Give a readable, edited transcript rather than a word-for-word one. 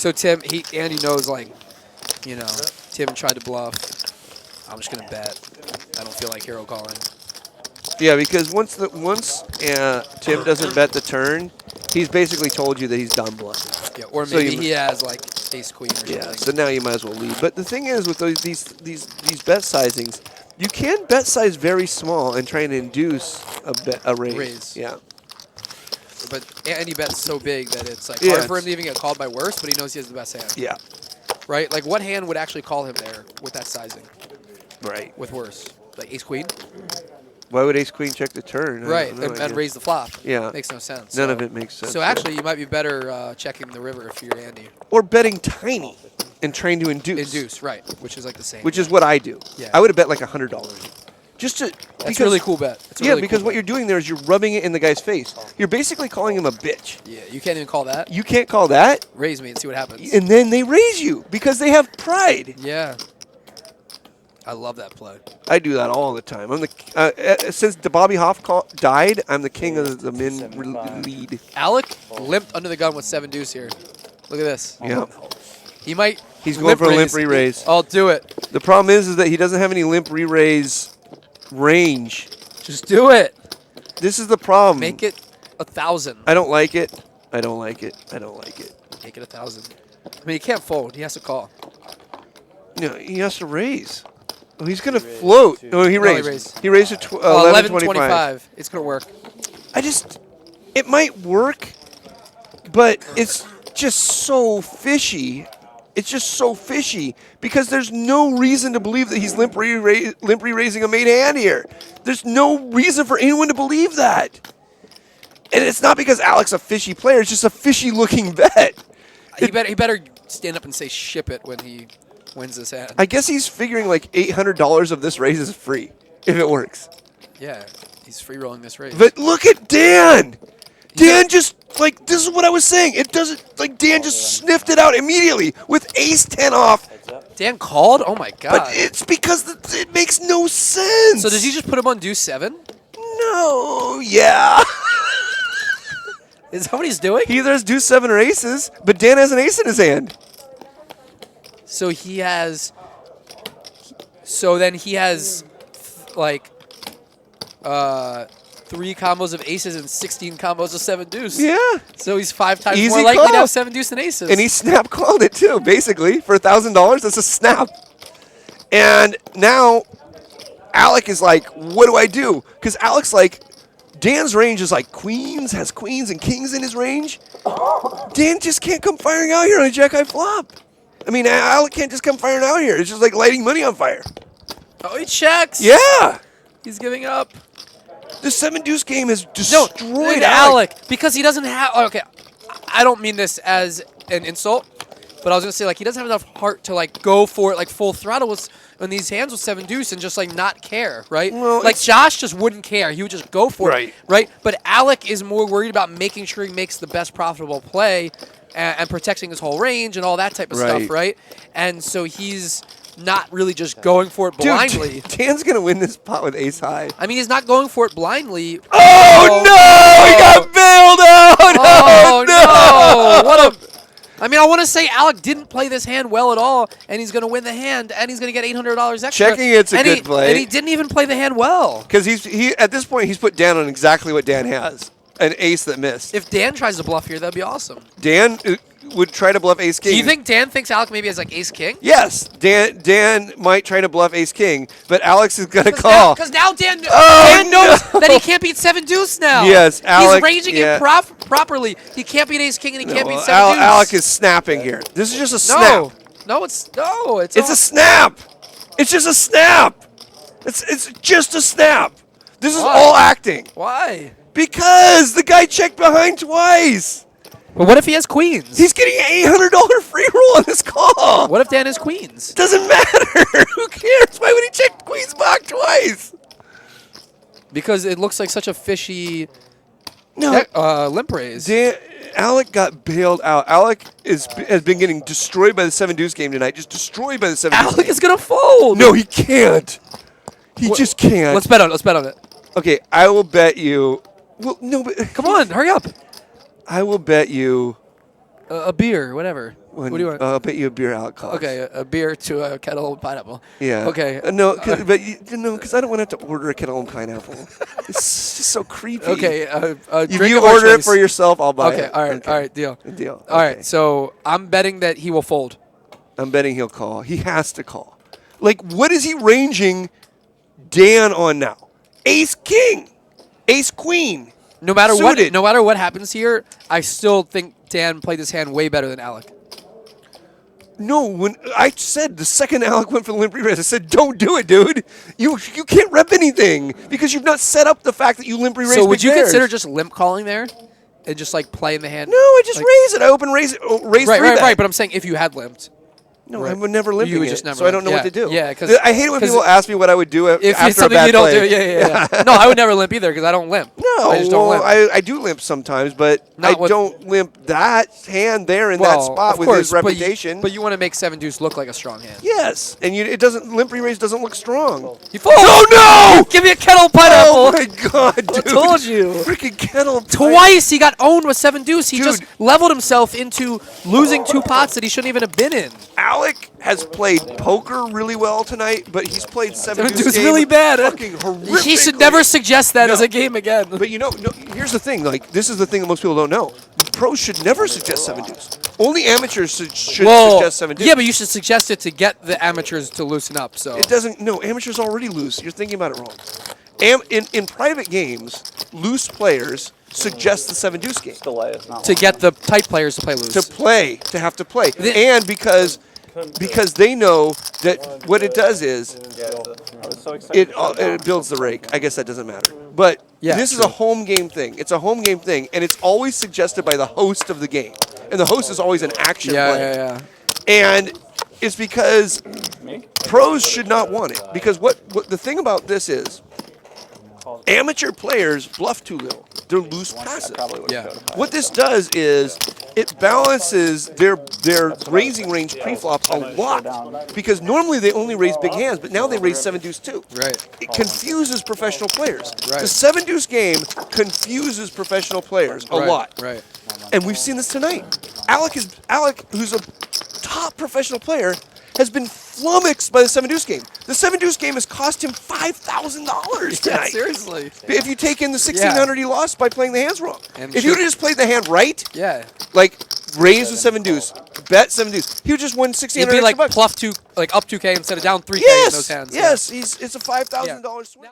So Tim, Andy knows, like, you know, Tim tried to bluff. I'm just gonna bet. I don't feel like hero calling. Yeah, because once Tim doesn't bet the turn, he's basically told you that he's done bluffing. Yeah, or maybe he has like ace queen or something. Yeah, so now you might as well lead. But the thing is, with these bet sizings, you can bet size very small and try and induce a raise. Yeah. But Andy bets so big that it's like hard for him to even get called by worse, but he knows he has the best hand. Yeah. Right? Like, what hand would actually call him there with that sizing? Right. With worse? Like ace queen? Why would ace queen check the turn? Right, and raise the flop. Yeah. Makes no sense. None of it makes sense. So actually, you might be better checking the river if you're Andy. Or betting tiny and trying to induce. Induce, right, which is like the same. Which is what I do. Yeah. I would have bet like $100. Just to. That's a really cool bet. Because what you're doing there is you're rubbing it in the guy's face. You're basically calling him a bitch. Yeah, you can't even call that. You can't call that. Raise me and see what happens. And then they raise you because they have pride. Yeah. I love that play. I do that all the time. I'm the since Bobby Hoff died, I'm the king of the min lead. Alec limped under the gun with 7 deuce here. Look at this. Yeah. He might. He's going for a limp re-raise. I'll do it. The problem is that he doesn't have any limp re-raise range. Just do it. This is the problem. Make it 1,000. I don't like it. I don't like it. I don't like it. Make it 1,000. I mean, he can't fold. He has to call. No, he has to raise. Oh, he's going to float. No, he raised. He raised to 11.25. It's going to work. It might work, but it's just so fishy. It's just so fishy because there's no reason to believe that he's limp re-raising a made hand here. There's no reason for anyone to believe that. And it's not because Alec's a fishy player. It's just a fishy-looking bet. He better stand up and say ship it when he wins this hand. I guess he's figuring like $800 of this raise is free if it works. Yeah, he's free rolling this raise. But look at Dan. Dan just, like, this is what I was saying. It doesn't, like, Dan just sniffed it out immediately with ace 10 off. Dan called? Oh, my God. But it's because it makes no sense. So does he just put him on deuce 7? No, yeah. Is that what he's doing? He either has deuce 7 or aces, but Dan has an ace in his hand. So he has, then he has, like, 3 combos of aces and 16 combos of 7 deuce. Yeah. So he's 5 times Easy more likely call. to have 7 deuce than aces. And he snap called it too, basically. For $1,000, that's a snap. And now Alec is like, what do I do? Because Alec's like, Dan's range is like queens, has queens and kings in his range. Dan just can't come firing out here on a jack-high flop. I mean, Alec can't just come firing out here. It's just like lighting money on fire. Oh, he checks. Yeah. He's giving up. The 7 deuce game has destroyed Alec. Because he doesn't have... Okay, I don't mean this as an insult, but I was going to say, like, he doesn't have enough heart to, like, go for it, like, full throttle on these hands with 7 deuce and just, like, not care, right? Well, like, Josh just wouldn't care. He would just go for it, right? But Alec is more worried about making sure he makes the best profitable play and protecting his whole range and all that type of stuff, right? And so he's not really just going for it blindly. Dude, Dan's going to win this pot with ace high. I mean, he's not going for it blindly. Oh, no! He got bailed out! Oh, no! What a... I mean, I want to say Alec didn't play this hand well at all, and he's going to win the hand, and he's going to get $800 extra. Checking it's a good play. And he didn't even play the hand well. Because he at this point, he's put Dan on exactly what Dan has. An ace that missed. If Dan tries to bluff here, that'd be awesome. Dan would try to bluff ace king. Do you think Dan thinks Alec maybe has like ace king? Yes. Dan might try to bluff ace king, but Alex is going to call. Because now Dan knows that he can't beat 7 deuce now. Yes, Alec. He's ranging it properly. He can't beat ace king and he can't beat 7 deuce. Alec is snapping here. This is just a snap. No, it's a snap. It's just a snap. It's just a snap. This is all acting. Why? Because the guy checked behind twice. But what if he has queens? He's getting an $800 free roll on this call. What if Dan has queens? Doesn't matter. Who cares? Why would he check queens back twice? Because it looks like such a fishy limp raise. Alec got bailed out. Alec has been getting destroyed by the 7 deuce game tonight. Just destroyed by the 7 deuce game. Alec is going to fold. No, he can't. He just can't. Let's bet on it. Okay, I will bet you. Well, no, but come on, hurry up. I will bet you. A beer, whatever. What do you want? I'll bet you a beer, Alec calls. Okay, a beer to a kettle of pineapple. Yeah. Okay. No, because I don't want to have to order a kettle and pineapple. It's just so creepy. Okay. If you order it for yourself, I'll buy it. Okay. All right. All right. Deal. Deal. All right. So I'm betting that he will fold. I'm betting he'll call. He has to call. Like, what is he ranging Dan on now? Ace King, Ace Queen. No matter suited. what happens here, I still think Dan played this hand way better than Alec. No, when I said the second Alec went for the limp re-raise, I said, don't do it, dude. You can't rep anything because you've not set up the fact that you limp re-raise. So would you pairs. consider just limp calling there and just like playing the hand? No, I just raise it. I open raise it. Raise Right. But I'm saying if you had limped. No, I would never limp You it, just never so I don't know what to do. Yeah, because I hate it when people ask me what I would do if after it's something a bad you don't play. do. Yeah. No, I would never limp either because I don't limp. No, I just don't limp. I do limp sometimes, but I don't limp that hand there in that spot with his reputation. But you want to make 7-deuce look like a strong hand. Yes, and it doesn't. Limp re-raise doesn't look strong. You fold. Oh no! Give me a kettle pineapple. Oh my god, dude! I told you. Freaking kettle. Twice he got owned with 7-deuce. He just leveled himself into losing 2 pots that he shouldn't even have been in. Alec has played poker really well tonight, but he's played 7-deuce really bad. Fucking horrifically. He should never suggest that as a game again. But here's the thing. Like, this is the thing that most people don't know. Pros should never suggest 7-deuce. Only amateurs should suggest 7-deuce. Yeah, but you should suggest it to get the amateurs to loosen up. So it doesn't. No, amateurs already lose. You're thinking about it wrong. In private games, loose players suggest the 7-deuce game to get the tight players to play loose. To have to play, and because they know that what it does is it builds the rake. I guess that doesn't matter. But this is a home game thing. It's a home game thing, and it's always suggested by the host of the game. And the host is always an action player. And it's because pros should not want it. Because what the thing about this is, amateur players bluff too little. They're loose passive. What this does is it balances their raising range preflop a lot because normally they only raise big hands, but now they raise 7-deuce too. Right. It confuses professional players. Right. The 7-deuce game confuses professional players a lot. Right. And we've seen this tonight. Alec, who's a top professional player, has been flummoxed by the 7-deuce game. The 7-deuce game has cost him $5,000 tonight. Yeah, seriously. If you take in the 1,600 he lost by playing the hands wrong. And if you would have just played the hand right, like raise with 7-deuce, bet 7-deuce, he would just win 1,600 It'd be like bucks. pluff 2, like up 2K instead of down 3K in those hands. Yes, it's a $5,000 swing.